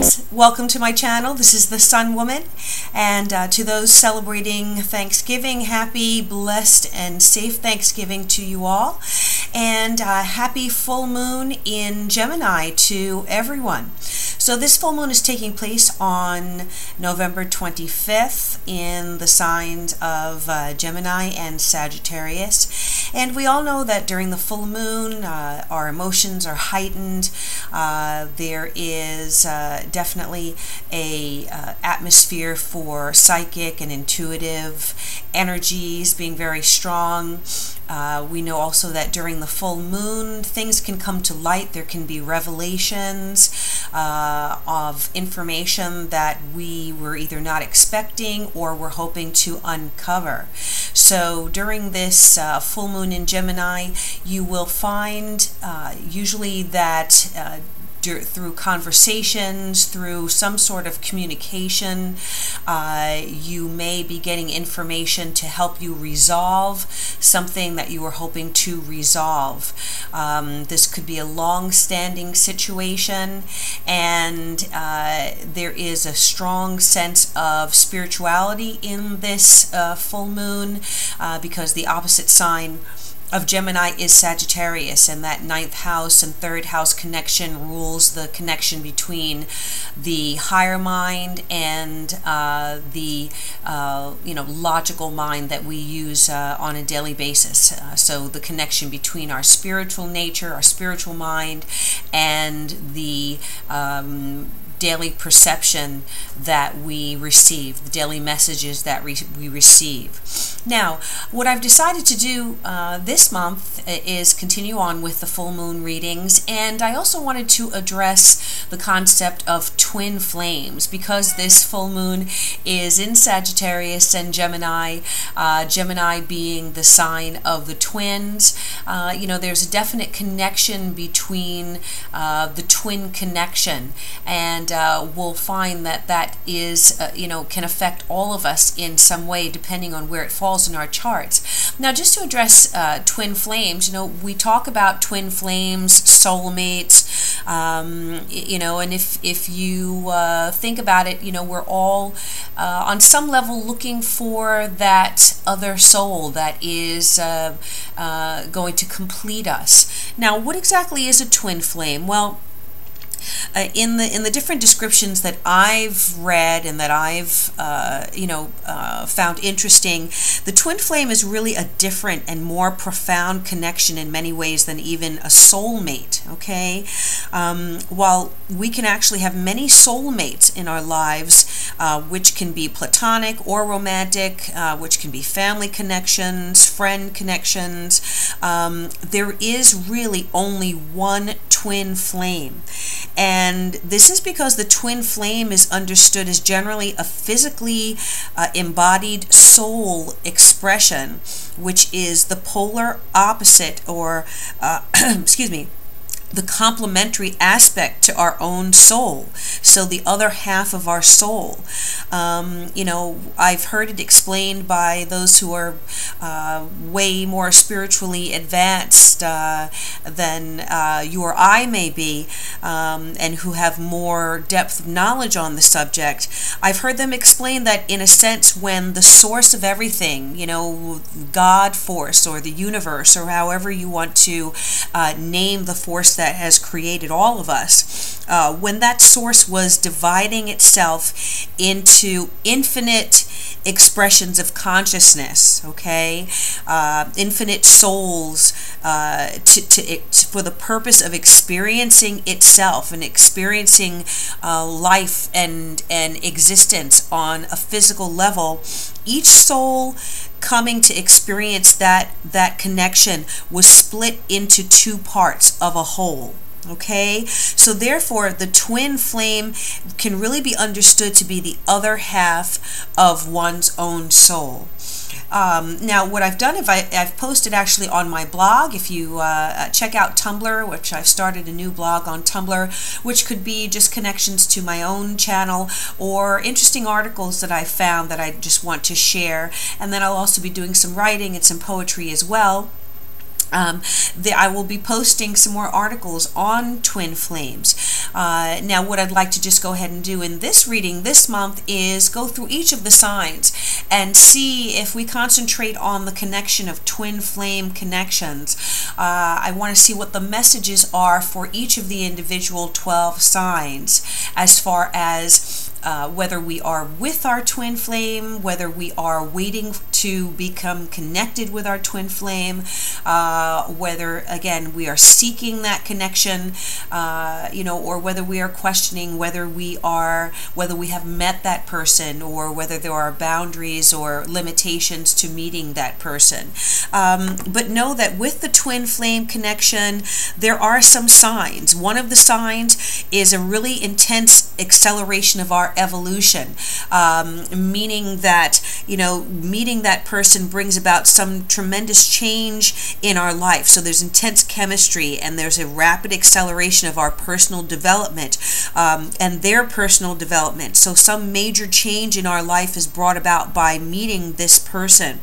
friends, welcome to my channel. This is the Sun Woman, and to those celebrating Thanksgiving, happy, blessed, and safe Thanksgiving to you all, and happy full moon in Gemini to everyone. So this full moon is taking place on November 25th in the signs of Gemini and Sagittarius, and we all know that during the full moon our emotions are heightened. There is definitely a atmosphere for psychic and intuitive energies being very strong. We know also that during the full moon things can come to light. There can be revelations of information that we were either not expecting or were hoping to uncover. So during this full moon in Gemini, you will find usually that through conversations, through some sort of communication, you may be getting information to help you resolve something that you were hoping to resolve. This could be a long-standing situation, and there is a strong sense of spirituality in this full moon because the opposite sign of Gemini is Sagittarius, and that 9th house and 3rd house connection rules the connection between the higher mind and the logical mind that we use on a daily basis. So the connection between our spiritual nature, our spiritual mind, and the daily perception that we receive, the daily messages that we receive. Now, what I've decided to do this month is continue on with the full moon readings, and I also wanted to address the concept of twin flames because this full moon is in Sagittarius and Gemini, Gemini being the sign of the twins. There's a definite connection between the twin connection, and we'll find that that is, can affect all of us in some way depending on where it falls in our charts. Now, just to address twin flames, we talk about twin flames, soulmates, and if you think about it, we're all on some level looking for that other soul that is going to complete us. Now, what exactly is a twin flame? Well, in the different descriptions that I've read and that I've found interesting, the twin flame is really a different and more profound connection in many ways than even a soulmate. Okay, while we can actually have many soulmates in our lives, which can be platonic or romantic, which can be family connections, friend connections, there is really only one twin flame. And this is because the twin flame is understood as generally a physically embodied soul expression, which is the polar opposite, or the complementary aspect to our own soul. So the other half of our soul. I've heard it explained by those who are way more spiritually advanced than you or I may be, and who have more depth of knowledge on the subject. I've heard them explain that in a sense, when the source of everything, God force or the universe, or however you want to name the force that has created all of us, when that source was dividing itself into infinite expressions of consciousness, okay, infinite souls, for the purpose of experiencing itself and experiencing life and existence on a physical level, each soul coming to experience that connection was split into two parts of a whole. Okay, so therefore the twin flame can really be understood to be the other half of one's own soul. Now, what I've done, I've posted actually on my blog. If you check out Tumblr, which I've started a new blog on Tumblr, which could be just connections to my own channel or interesting articles that I found that I just want to share. And then I'll also be doing some writing and some poetry as well. I will be posting some more articles on twin flames. Now, what I'd like to just go ahead and do in this reading this month is go through each of the signs and see if we concentrate on the connection of twin flame connections. I want to see what the messages are for each of the individual 12 signs as far as whether we are with our twin flame, whether we are waiting to become connected with our twin flame, whether, again, we are seeking that connection, or whether we are questioning whether we have met that person, or whether there are boundaries or limitations to meeting that person. But know that with the twin flame connection, there are some signs. One of the signs is a really intense acceleration of our evolution, meaning that, meeting that person brings about some tremendous change in our life. So there's intense chemistry, and there's a rapid acceleration of our personal development and their personal development. So some major change in our life is brought about by meeting this person.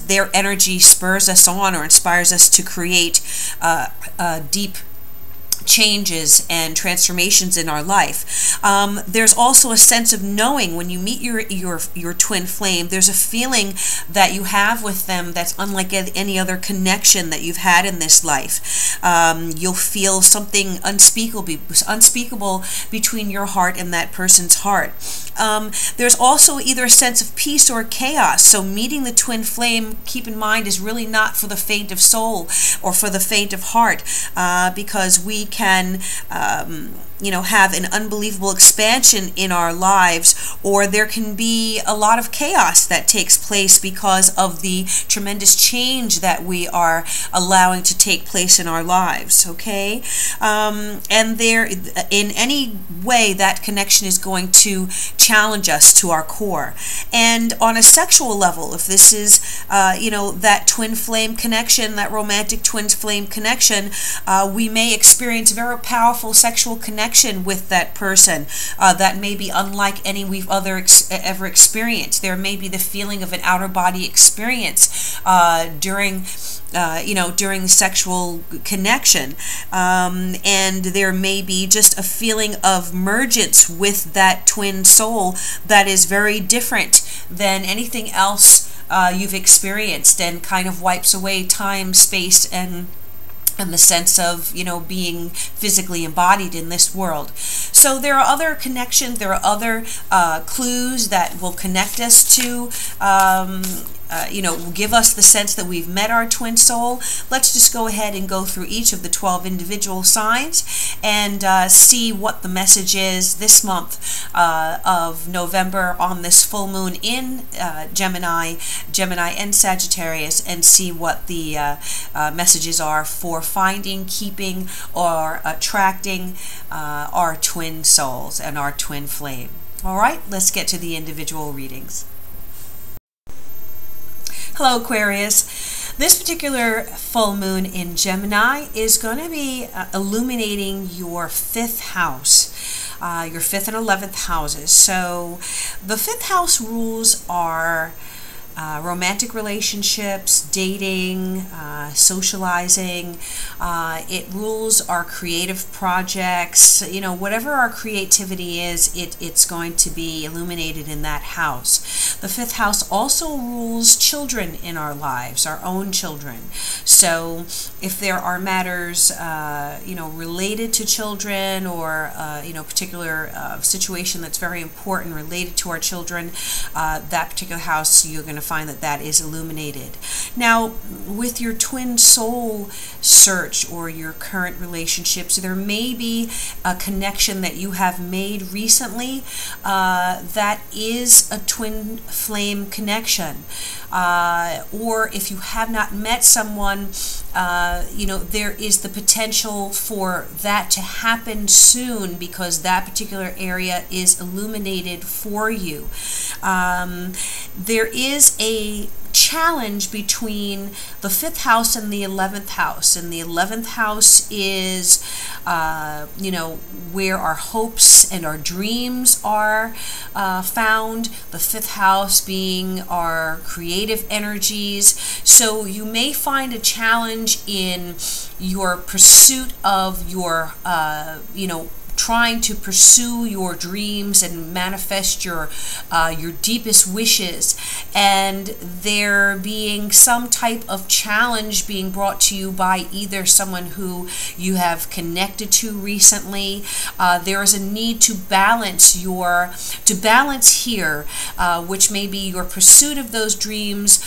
Their energy spurs us on or inspires us to create deep changes and transformations in our life. There's also a sense of knowing when you meet your twin flame. There's a feeling that you have with them that's unlike any other connection that you've had in this life. You'll feel something unspeakable between your heart and that person's heart. There's also either a sense of peace or chaos. So meeting the twin flame, keep in mind, is really not for the faint of soul or for the faint of heart, because we can have an unbelievable expansion in our lives, or there can be a lot of chaos that takes place because of the tremendous change that we are allowing to take place in our lives, okay? And there, in any way, that connection is going to challenge us to our core. And on a sexual level, if this is, that twin flame connection, that romantic twin flame connection, we may experience very powerful sexual connection with that person that may be unlike any we've ever experienced. There may be the feeling of an outer body experience during the sexual connection, and there may be just a feeling of mergence with that twin soul that is very different than anything else you've experienced, and kind of wipes away time, space, and the sense of, being physically embodied in this world. So there are other connections, there are other clues that will connect us to, will give us the sense that we've met our twin soul. Let's just go ahead and go through each of the 12 individual signs and see what the message is this month of November on this full moon in Gemini and Sagittarius, and see what the messages are for finding, keeping, or attracting our twin souls and our twin flame. All right, let's get to the individual readings. Hello, Aquarius. This particular full moon in Gemini is going to be illuminating your 5th house, your 5th and 11th houses. So the 5th house rules are romantic relationships, dating, socializing. It rules our creative projects. Whatever our creativity is, it's going to be illuminated in that house. The 5th house also rules children in our lives, our own children. So if there are matters, related to children, or particular situation that's very important related to our children, that particular house, you're going to find that is illuminated. Now, with your twin soul search or your current relationships, there may be a connection that you have made recently that is a twin flame connection. Or if you have not met someone, there is the potential for that to happen soon, because that particular area is illuminated for you. There is a challenge between the 5th house and the 11th house, and the 11th house is where our hopes and our dreams are found, the 5th house being our creative energies. So you may find a challenge in your pursuit of your, trying to pursue your dreams and manifest your deepest wishes, and there being some type of challenge being brought to you by either someone who you have connected to recently. There is a need to balance here, which may be your pursuit of those dreams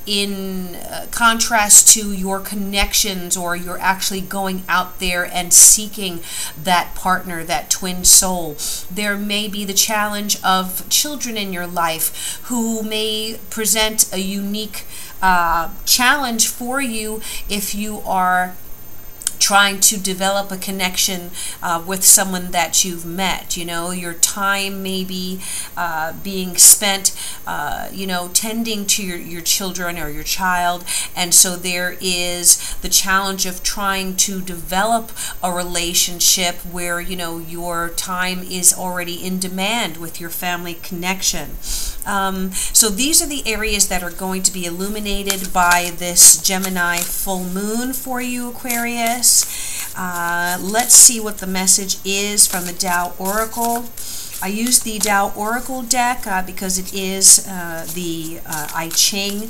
in contrast to your connections, or you're actually going out there and seeking that partner, that twin soul. There may be the challenge of children in your life who may present a unique challenge for you if you are trying to develop a connection with someone that you've met. Your time may be being spent, tending to your children or your child, and so there is the challenge of trying to develop a relationship where, your time is already in demand with your family connection. So these are the areas that are going to be illuminated by this Gemini full moon for you, Aquarius. Let's see what the message is from the Tao Oracle. I use the Tao Oracle deck because it is the I Ching,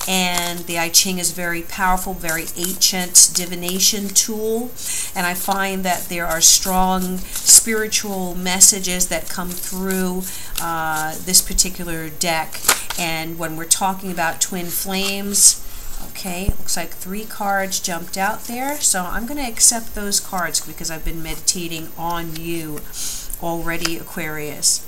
and the I Ching is very powerful, very ancient divination tool, and I find that there are strong spiritual messages that come through this particular deck. And when we're talking about twin flames, okay, looks like 3 cards jumped out there, so I'm going to accept those cards because I've been meditating on you already, Aquarius.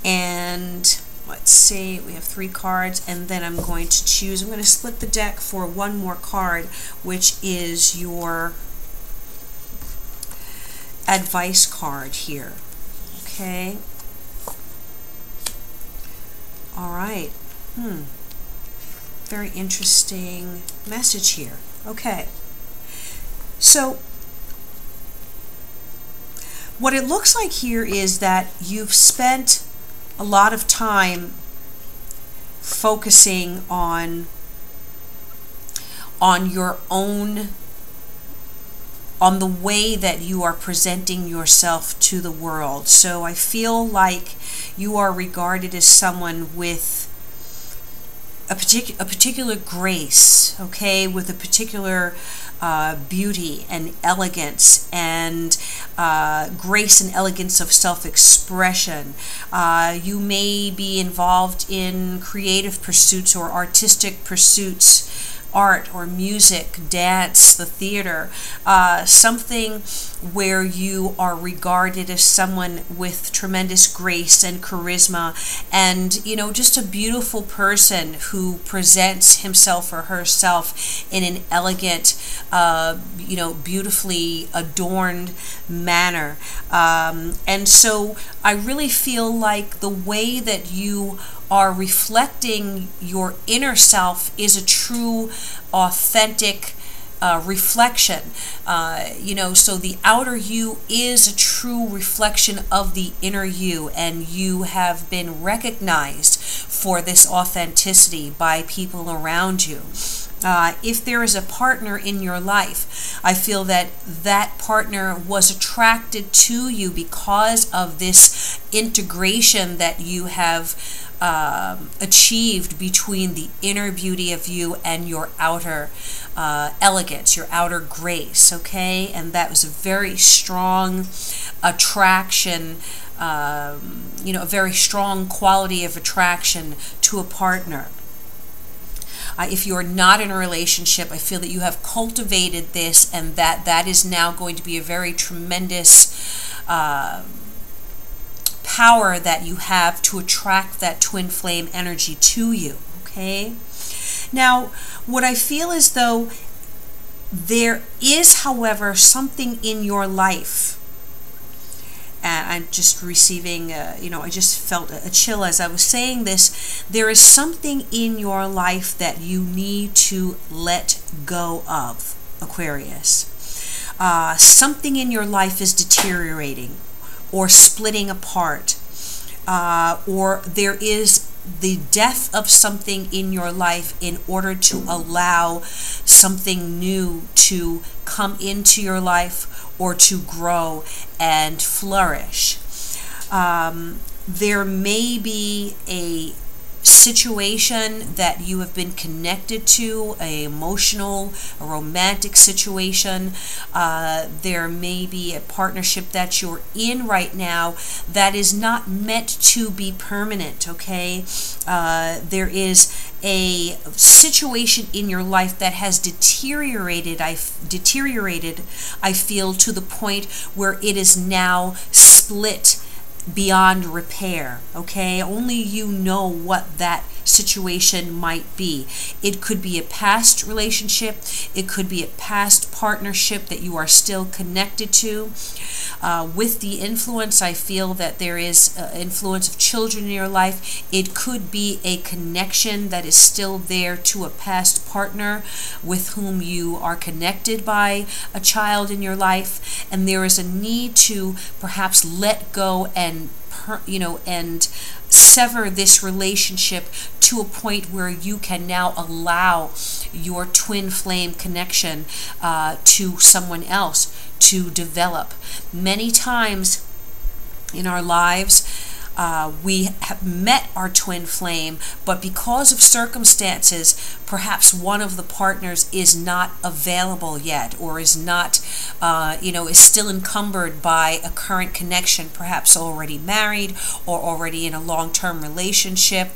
And let's see, we have 3 cards, and then I'm going to choose, I'm going to split the deck for one more card, which is your advice card here. Okay. All right. Very interesting message here. Okay. So what it looks like here is that you've spent a lot of time focusing on your own, on the way that you are presenting yourself to the world. So I feel like you are regarded as someone with a particular grace, okay, with a particular beauty and elegance, and grace and elegance of self-expression. You may be involved in creative pursuits or artistic pursuits, art or music, dance, the theater, something where you are regarded as someone with tremendous grace and charisma, and just a beautiful person who presents himself or herself in an elegant, beautifully adorned manner. And so I really feel like the way that you are reflecting your inner self is a true, authentic reflection. So the outer you is a true reflection of the inner you, and you have been recognized for this authenticity by people around you. If there is a partner in your life, I feel that that partner was attracted to you because of this integration that you have achieved between the inner beauty of you and your outer elegance, your outer grace, okay? And that was a very strong attraction, a very strong quality of attraction to a partner. If you are not in a relationship, I feel that you have cultivated this, and that is now going to be a very tremendous power that you have to attract that twin flame energy to you, okay? Now, what I feel is though there is, however, something in your life, and I'm just receiving, I just felt a chill as I was saying this. There is something in your life that you need to let go of, Aquarius. Something in your life is deteriorating or splitting apart, or there is the death of something in your life in order to allow something new to come into your life or to grow and flourish. There may be a situation that you have been connected to, a emotional, a romantic situation. There may be a partnership that you're in right now that is not meant to be permanent, okay? There is a situation in your life that has deteriorated, I feel, to the point where it is now split beyond repair, okay? Only you know what that situation might be. It could be a past relationship, it could be a past partnership that you are still connected to. With the influence, I feel that there is influence of children in your life. It could be a connection that is still there to a past partner with whom you are connected by a child in your life, and there is a need to perhaps let go and sever this relationship to a point where you can now allow your twin flame connection to someone else to develop. Many times in our lives, we have met our twin flame, but because of circumstances, perhaps one of the partners is not available yet, or is not, is still encumbered by a current connection, perhaps already married or already in a long-term relationship,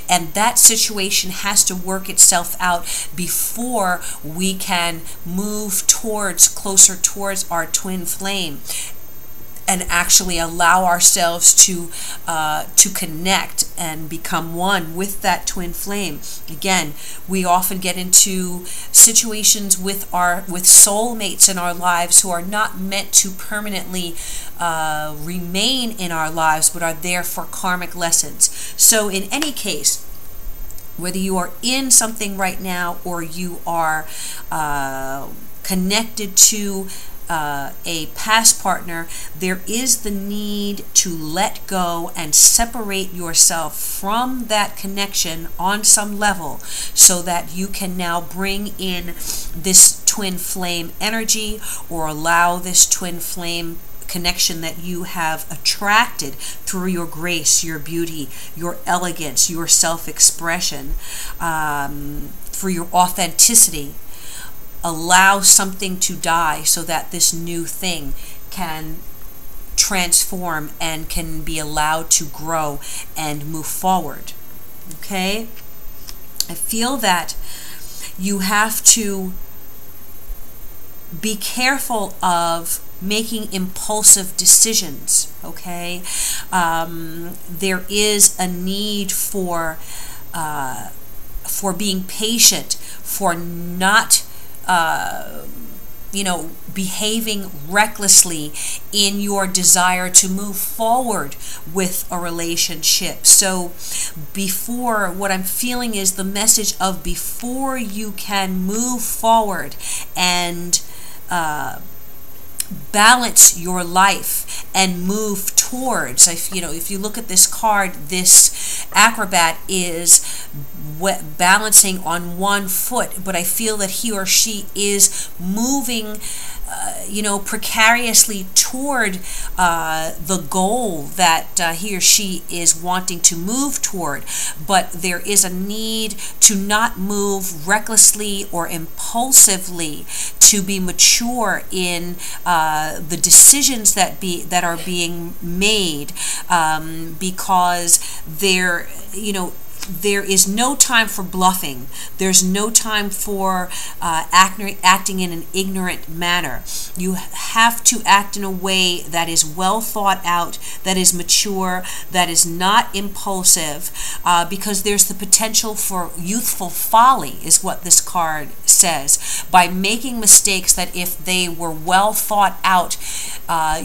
and that situation has to work itself out before we can move closer towards our twin flame and actually allow ourselves to connect and become one with that twin flame. Again, we often get into situations with soulmates in our lives who are not meant to permanently remain in our lives, but are there for karmic lessons. So in any case, whether you are in something right now or you are connected to a past partner, there is the need to let go and separate yourself from that connection on some level so that you can now bring in this twin flame energy, or allow this twin flame connection that you have attracted through your grace, your beauty, your elegance, your self-expression, for your authenticity. Allow something to die so that this new thing can transform and can be allowed to grow and move forward. Okay? I feel that you have to be careful of making impulsive decisions. Okay? There is a need for being patient, for not behaving recklessly in your desire to move forward with a relationship. So what I'm feeling is the message of, before you can move forward and balance your life and move towards, if you look at this card, this acrobat is balancing on one foot, but I feel that he or she is moving precariously toward the goal that he or she is wanting to move toward, but there is a need to not move recklessly or impulsively, to be mature in the decisions that are being made, because there is no time for bluffing. There's no time for acting in an ignorant manner. You have to act in a way that is well thought out, that is mature, that is not impulsive, because there's the potential for youthful folly, is what this card says, by making mistakes that if they were well thought out,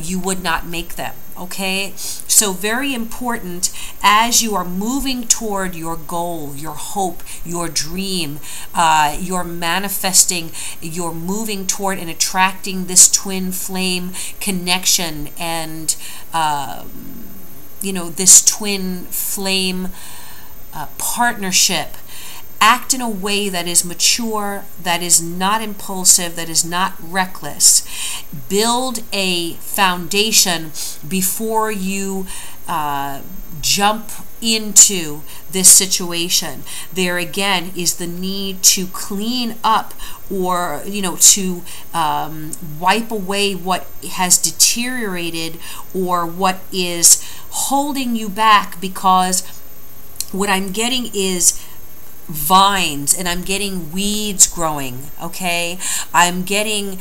you would not make them. Okay, so very important as you are moving toward your goal, your hope, your dream, you're manifesting, you're moving toward and attracting this twin flame connection, and this twin flame partnership. Act in a way that is mature, that is not impulsive, that is not reckless. Build a foundation before you jump into this situation. There again is the need to clean up, or to wipe away what has deteriorated or what is holding you back, because what I'm getting is vines, and I'm getting weeds growing, okay? I'm getting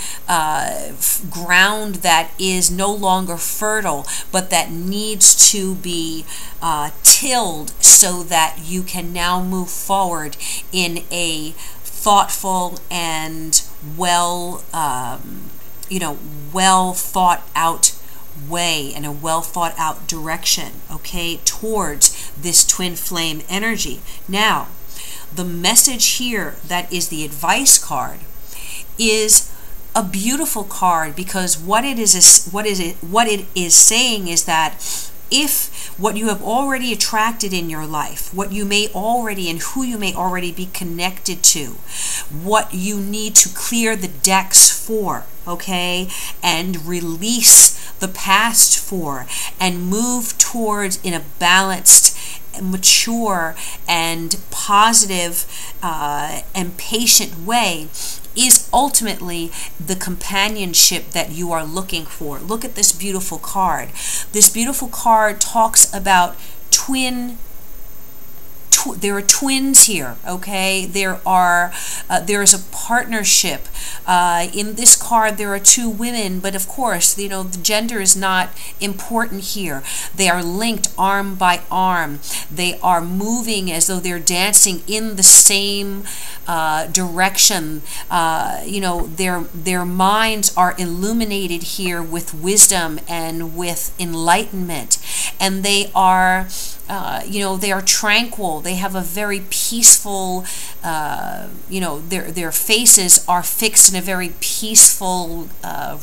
ground that is no longer fertile, but that needs to be tilled so that you can now move forward in a thoughtful and well thought out way, and a well thought out direction, okay, towards this twin flame energy. Now, the message here that is the advice card is a beautiful card, because what it is saying is that if what you have already attracted in your life, what you may already and who you may already be connected to, what you need to clear the decks for, okay, and release the past for, and move towards in a balanced, mature, and positive and patient way, is ultimately the companionship that you are looking for. Look at this beautiful card. This beautiful card talks about there are twins here, okay? There is a partnership. In this card, there are two women, but of course, the gender is not important here. They are linked arm by arm. They are moving as though they're dancing in the same direction. Their minds are illuminated here with wisdom and with enlightenment, and they are they are tranquil. They have a very peaceful, their faces are fixed in a very peaceful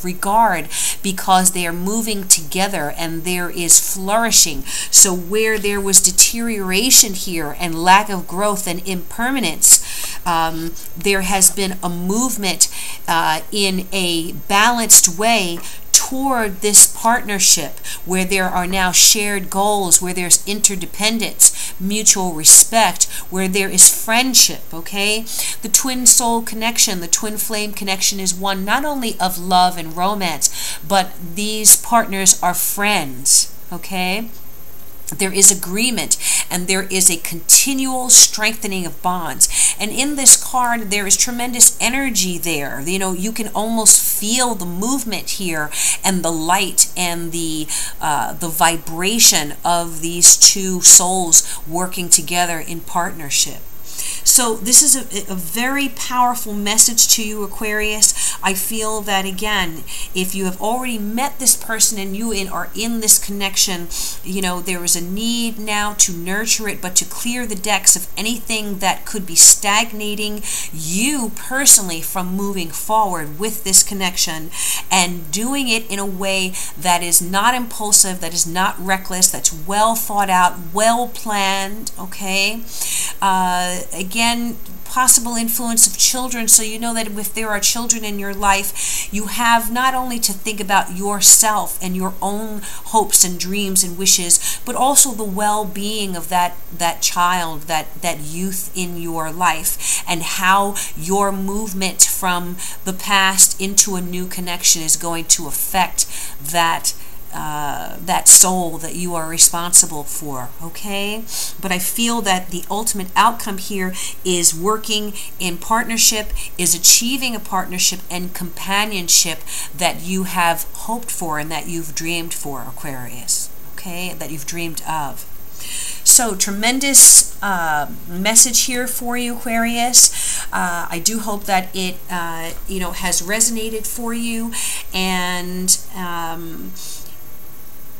regard, because they are moving together and there is flourishing. So where there was deterioration here and lack of growth and impermanence, there has been a movement in a balanced way toward this partnership, where there are now shared goals, where there's interdependence, mutual respect, where there is friendship, okay? The twin soul connection, the twin flame connection, is one not only of love and romance, but these partners are friends, okay? There is agreement, and there is a continual strengthening of bonds. And in this card, there is tremendous energy there. You can almost feel the movement here, and the light, and the vibration of these two souls working together in partnership. So this is a very powerful message to you, Aquarius. I feel that, again, if you have already met this person and you are in this connection, there is a need now to nurture it, but to clear the decks of anything that could be stagnating you personally from moving forward with this connection, and doing it in a way that is not impulsive, that is not reckless, that's well thought out, well planned, okay? Again, possible influence of children, so you know that if there are children in your life, you have not only to think about yourself and your own hopes and dreams and wishes, but also the well-being of that child, that youth in your life, and how your movement from the past into a new connection is going to affect that soul that you are responsible for, okay? But I feel that the ultimate outcome here is working in partnership, is achieving a partnership and companionship that you have hoped for and that you've dreamed for, Aquarius, okay? That you've dreamed of. So, tremendous message here for you, Aquarius. I do hope that it, has resonated for you, and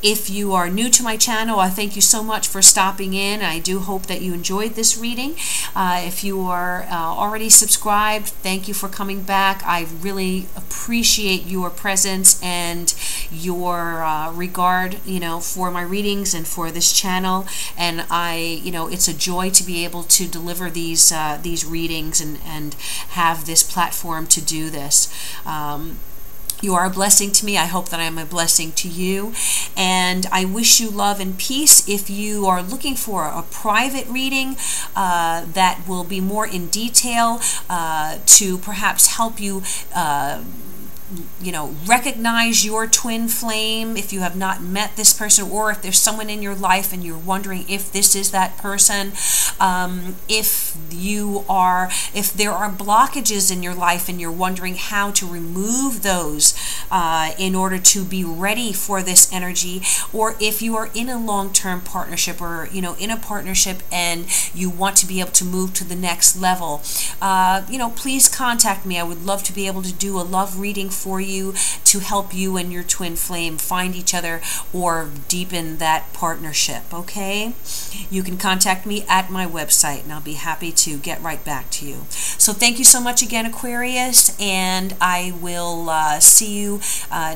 if you are new to my channel, I thank you so much for stopping in. I do hope that you enjoyed this reading. If you are already subscribed, thank you for coming back. I really appreciate your presence and your regard, for my readings and for this channel. And it's a joy to be able to deliver these readings and have this platform to do this. You are a blessing to me. I hope that I am a blessing to you. And I wish you love and peace. If you are looking for a private reading that will be more in detail to perhaps help you recognize your twin flame if you have not met this person, or if there's someone in your life and you're wondering if this is that person, if there are blockages in your life and you're wondering how to remove those in order to be ready for this energy, or if you are in a long-term partnership, or in a partnership and you want to be able to move to the next level, please contact me. I would love to be able to do a love reading for you to help you and your twin flame find each other or deepen that partnership. Okay, you can contact me at my website and I'll be happy to get right back to you. So thank you so much again, Aquarius, and I will see you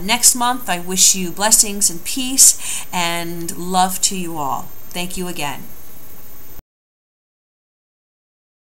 next month. I wish you blessings and peace and love to you all. Thank you again.